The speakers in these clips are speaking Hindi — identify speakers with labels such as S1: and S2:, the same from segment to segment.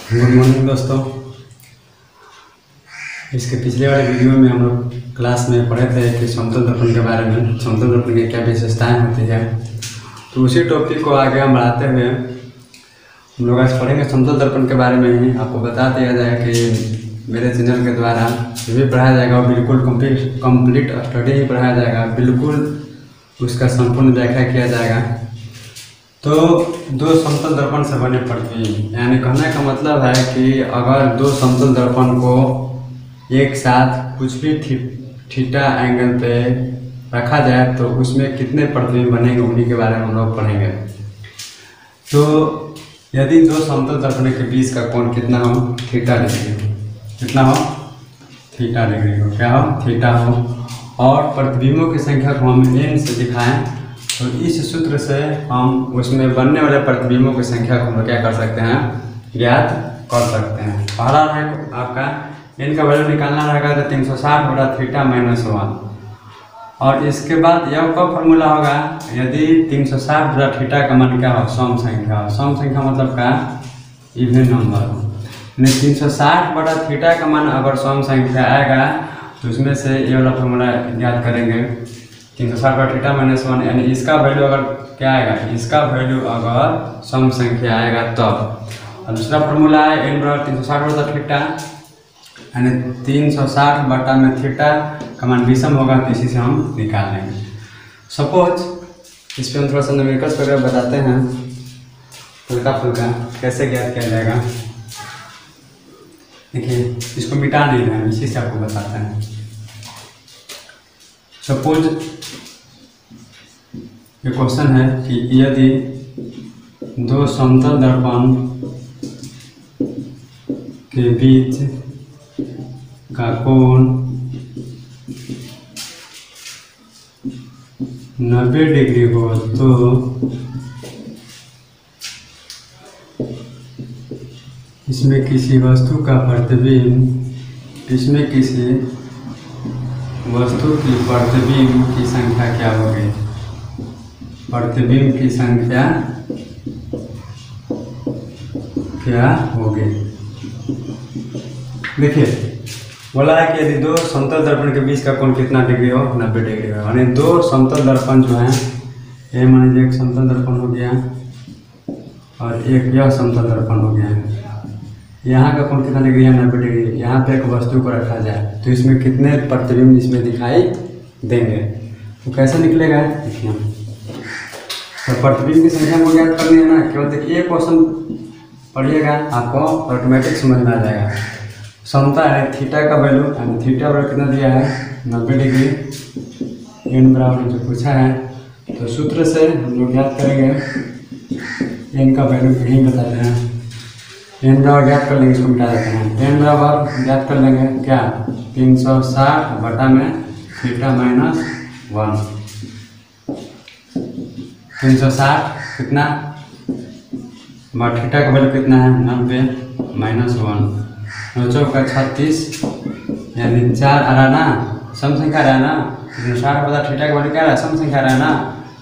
S1: गुड मॉर्निंग दोस्तों। इसके पिछले वाले वीडियो में हम लोग क्लास में पढ़े थे कि समतल दर्पण के बारे में, समतल दर्पण की क्या विशेषताएं होती है। तो उसी टॉपिक को आगे हम बढ़ाते हुए हम लोग आज पढ़ेंगे समतल दर्पण के बारे में ही। आपको बता दिया जाए कि मेरे चैनल के द्वारा जो भी पढ़ाया जाएगा वो बिल्कुल कंप्लीट स्टडी ही पढ़ाया जाएगा, बिल्कुल उसका संपूर्ण व्याख्या किया जाएगा। तो दो समतल दर्पण से बने प्रतिबिंब, यानी कहने का मतलब है कि अगर दो समतल दर्पण को एक साथ कुछ भी थीटा एंगल पे रखा जाए तो उसमें कितने प्रतिबिंब बनेंगे, उन्हीं के बारे में हम लोग पढ़ेंगे। तो यदि दो समतल दर्पण के बीच का कोण कितना हो, थीटा डिग्री हो, कितना हो, थीटा डिग्री हो, क्या हो, थीटा हो, और प्रतिबिंबों की संख्या को हम n से दिखाएं तो इस सूत्र से हम उसमें बनने वाले प्रतिबिंबों की संख्या को हम क्या कर सकते हैं, ज्ञात कर सकते हैं। पहला है आपका n का वैल्यू निकालना रहेगा तो 360 बटा थीटा माइनस 1, और इसके बाद यह का फॉर्मूला होगा यदि 360 बटा थीटा का मान क्या हो, सम संख्या हो। सम संख्या मतलब का इवन नंबर हो, यानी 360 बटा थीटा का मान अगर सम संख्या आएगा तो उसमें से ये वाला फॉर्मूला याद करेंगे 360 बटा थीटा माइनस 1, यानी इसका वैल्यू अगर क्या आएगा, इसका वैल्यू अगर सम संख्या आएगा तब। और दूसरा फॉर्मूला है n बराबर 360 बटा थीटा, यानी 360 बटा में थीटा का मान विषम होगा तो इसी से हम निकाल लेंगे। सपोज इस पर हम थोड़ा सा न्यूमेरिकल्स वगैरह बताते हैं, हल्का फुल्का कैसे ज्ञात किया जाएगा। देखिए इसको मिटा नहीं रहे हैं, इसी से आपको बताते हैं। सपोज ये क्वेश्चन है कि यदि दो समतल दर्पण के बीच का कोण 90 डिग्री हो तो इसमें किसी वस्तु का प्रतिबिंब, इसमें किसी वस्तु की प्रतिबिंब की संख्या क्या होगी, प्रतिबिंब की संख्या क्या होगी। देखिए बोला है कि यदि दो समतल दर्पण के बीच का कोण कितना डिग्री हो, 90 डिग्री हो, यानी दो समतल दर्पण जो है, ये मान लीजिए एक समतल दर्पण हो गया और एक यह समतल दर्पण हो गया। यहाँ का कोण कितना डिग्री है, 90 डिग्री। यहाँ पे एक वस्तु को रखा जाए तो इसमें कितने प्रतिबिंब इसमें दिखाई देंगे, तो कैसे निकलेगा, देखिए तो प्रतिबिंब की संख्या को ज्ञात करनी है ना। केवल देखिए एक क्वेश्चन पढ़िएगा, आपको ऑटोमेटिक समझ में आ जाएगा। समता है थीटा का वैल्यू, थीटा बराबर कितना दिया है, 90 डिग्री, n बराबर जो पूछा है, तो सूत्र से हम लोग ज्ञात करेंगे। n का वैल्यू यही बताते हैं, n बराबर ज्ञात कर लेंगे, इसको मिटा देते हैं। n बराबर ज्ञात कर लेंगे क्या, 360 बटा में थीटा माइनस 1। 360 कितना, थीटा का वैल्यू कितना है, 90 माइनस 1, 9 का 36, यानी 4 आ रहा ना, सम संख्या रहा ना। 360 बटा थीटा का वैल्यू क्या रहा, सम संख्या रहा ना,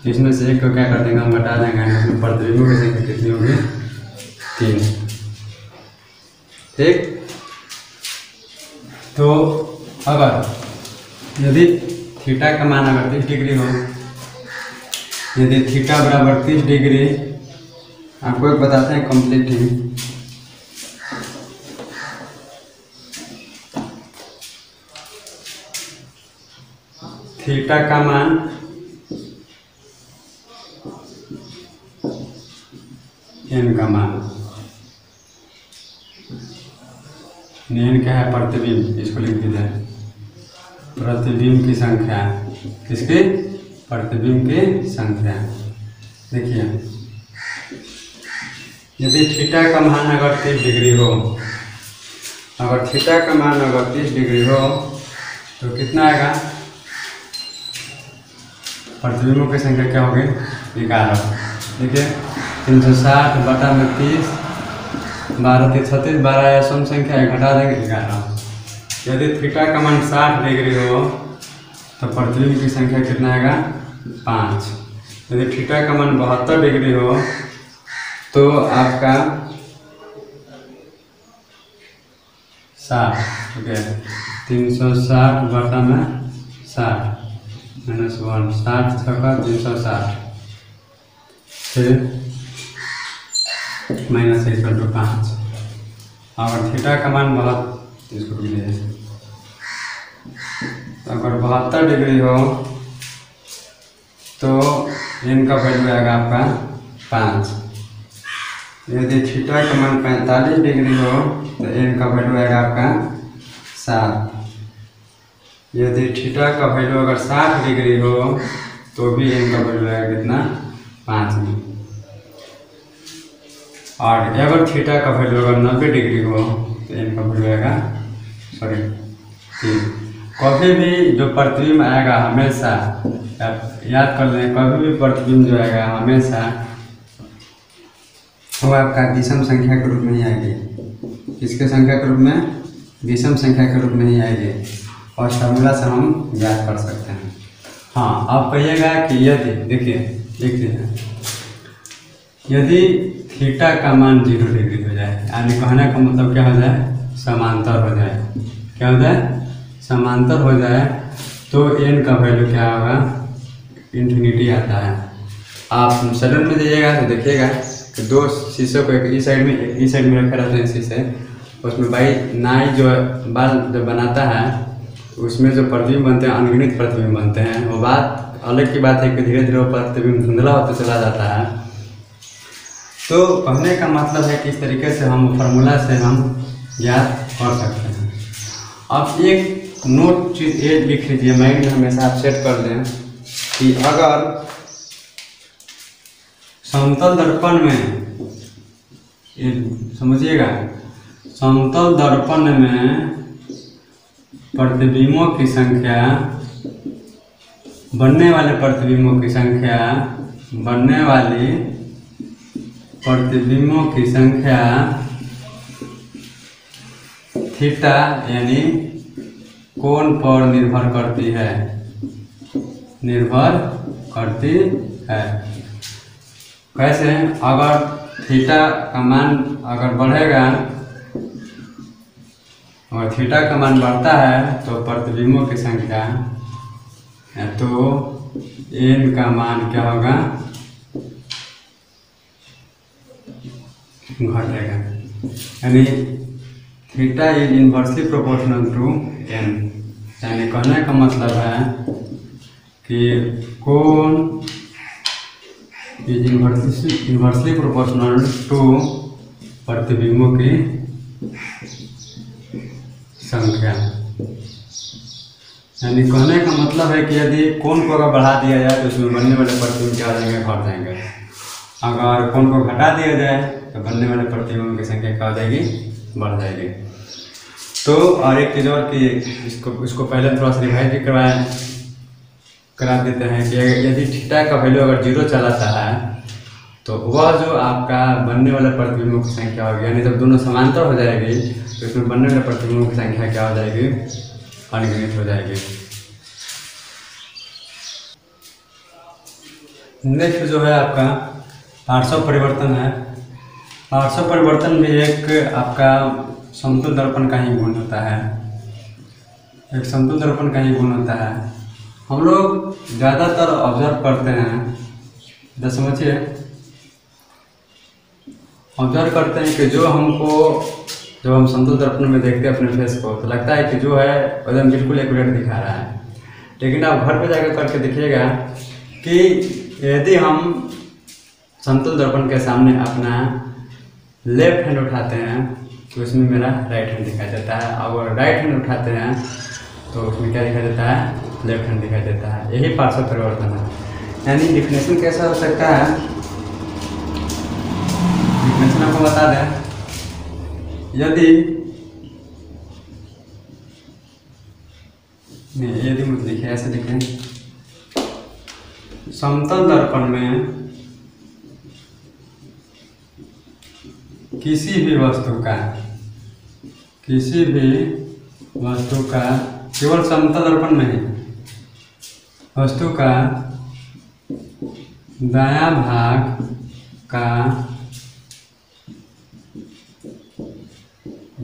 S1: तो इसमें से एक को क्या कर देंगे, हम बता देंगे। इसमें प्रतिबिंबों की संख्या कितनी होगी, 3। ठीक, तो अगर यदि थीटा का मान अगर 30 डिग्री हो, यदि थीटा बराबर 30 डिग्री, आपको एक बताते हैं कंप्लीट ही। थीटा का मान n का मान, n क्या है, प्रतिबिंब, इसको लिख दीजिए प्रतिबिंब की संख्या, किसकी, प्रतिबिंब की संख्या। देखिए यदि थीटा का मान अगर 30 डिग्री हो, अगर थीटा का मान अगर 30 डिग्री हो तो कितना आएगा, प्रतिबिंबों की संख्या क्या होगी, 11। देखिए 360 बटा में 30, 12 3 36, 12 या सम संख्या घटा देंगे 11। यदि थीटा का मान 60 डिग्री हो तो प्रतिबिंब की संख्या कितना आएगा, 5। यदि थीटा का मान 72 डिग्री हो तो आपका 60, ठीक है। 360 बटा में 60 -1, 60 छक्का 360, फिर -1/5। अगर थीटा का मान इसको लिए अगर 72 डिग्री हो तो n का वैल्यू आएगा आपका 5। यदि थीटा का मान 45 डिग्री हो तो n का वैल्यू आएगा आपका 7। यदि थीटा का वैल्यू अगर 60 डिग्री हो तो भी n का वैल्यू आएगा कितना, 5 में। और अगर थीटा का वैल्यू अगर 90 डिग्री हो तो n का वैल्यू आएगा 3। कभी भी जो प्रतिबिंब आएगा हमेशा, याद कर लें, कभी भी प्रतिबिंब जो आएगा हमेशा वो आपका विषम संख्या के रूप में ही आएगी। किसके संख्या के रूप में? विषम संख्या के रूप में ही आएगी। और फॉर्मूला से हम ज्ञात कर सकते हैं। हाँ, आप कहिएगा कि यदि देखिए यदि थीटा का मान 0 डिग्री हो जाए, यानी कहने का मतलब क्या हो जाए, समांतर हो जाए। क्या हो जाए? समांतर हो जाए तो n का वैल्यू क्या होगा, इन्फिनिटी आता है। आप सडन में दीजिएगा तो देखिएगा कि दो शीशों को एक इस साइड में एक इस साइड में रखे रहते हैं शीशे, उसमें भाई नाई जो बाल जब बनाता है उसमें जो प्रतिबिंब बनते हैं, अनगिनत प्रतिबिंब बनते हैं। वो बात अलग की बात है कि धीरे धीरे वो प्रतिबिंब धुंधला होता चला जाता है। तो कहने का मतलब है कि इस तरीके से हम फार्मूला से हम ज्ञात कर सकते हैं। अब एक नोट चीज ये लिख लीजिए, माइंड में हमेशा आप सेट कर दें कि अगर समतल दर्पण में, ये समझिएगा, समतल दर्पण में प्रतिबिंबों की संख्या, बनने वाले प्रतिबिंबों की संख्या, बनने वाली प्रतिबिंबों की संख्या थीटा यानी कोण पर निर्भर करती है, निर्भर करती है। कैसे? अगर थीटा का मान अगर बढ़ेगा, और थीटा का मान बढ़ता है तो प्रतिबिंबों की संख्या तो n का मान क्या होगा, घटेगा। यानी theta is inversely proportional to n। यानी कहने का मतलब है कि कोण इज इनवर्सली प्रोपोर्शनल टू प्रतिबिंबों की संख्या। यानी कहने का मतलब है कि यदि कोण को अगर बढ़ा दिया जाए तो उसमें बनने वाले प्रतिबिंब क्या हो जाएंगे, घट जाएंगे। अगर कोण को घटा दिया जाए तो बनने वाले प्रतिबिंबों की संख्या क्या हो जाएगी, बढ़ जाएगी। तो और एक चीज़ और कि इसको पहले थोड़ा सा रिवाइज भी करा देते हैं कि यदि थीटा का वैल्यू अगर 0 चलाता है तो वह जो आपका बनने वाले प्रतिबिंबों की संख्या होगी, यानी जब दोनों समांतर हो जाएगी तो इसमें बनने वाले प्रतिबिंबों की संख्या क्या हो जाएगी, अनगिनत हो जाएगी। नेक्स्ट जो है आपका पार्श्व परिवर्तन है। पार्श्व परिवर्तन भी एक आपका समतल दर्पण का ही गुण होता है, एक समतल दर्पण का ही गुण होता है। हम लोग ज़्यादातर ऑब्जर्व करते हैं, जब समझिए ऑब्जर्व करते हैं कि जो हमको, जब हम समतल दर्पण में देखते हैं अपने फेस को तो लगता है कि जो है एकदम बिल्कुल एक्यूरेट दिखा रहा है। लेकिन आप घर पे जाकर करके देखिएगा कि यदि हम समतल दर्पण के सामने अपना लेफ्ट हैंड उठाते हैं तो उसमें मेरा राइट हैंड दिखाई देता है, और राइट हैंड उठाते हैं तो उसमें क्या दिखाई देता है, लेफ्ट हैंड दिखाई देता है। यही पार्श्व परिवर्तन है। यानी डिफिनेशन कैसा हो सकता है, डिफिनेशन आपको बता दें। यदि मुझे लिखे, ऐसे लिखें, समतल दर्पण में किसी भी वस्तु का केवल समतल दर्पण में ही वस्तु का दायां भाग का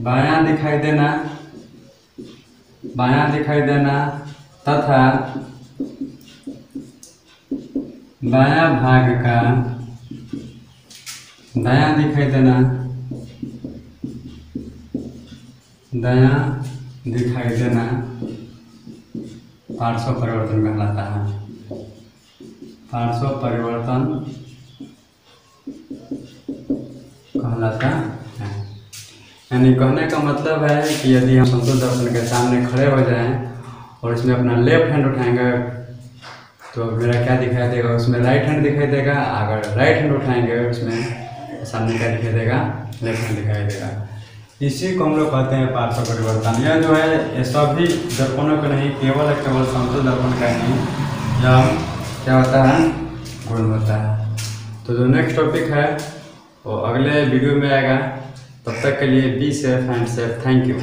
S1: बायां दिखाई देना, बायां दिखाई देना तथा बायां भाग का दायां दिखाई देना, दायां दिखाई देना पार्श्व परिवर्तन कहलाता है। पार्श्व परिवर्तन कहलाता है। यानी कहने का मतलब है कि यदि हम समतल दर्पण के सामने खड़े हो जाएं और इसमें अपना लेफ्ट हैंड उठाएंगे तो मेरा क्या दिखाई देगा, उसमें राइट हैंड दिखाई देगा। अगर राइट हैंड उठाएंगे उसमें सामने क्या दिखाई देगा, लेफ्ट हैंड दिखाई देगा। इसी को हम लोग कहते हैं पार्श्व परिवर्तन। यह जो है ये सभी दर्पणों का नहीं, केवल समतल दर्पण का नहीं, यह क्या होता है, गुण होता है। तो जो नेक्स्ट टॉपिक है वो अगले वीडियो में आएगा। तब तक के लिए be safe and safe. Thank you.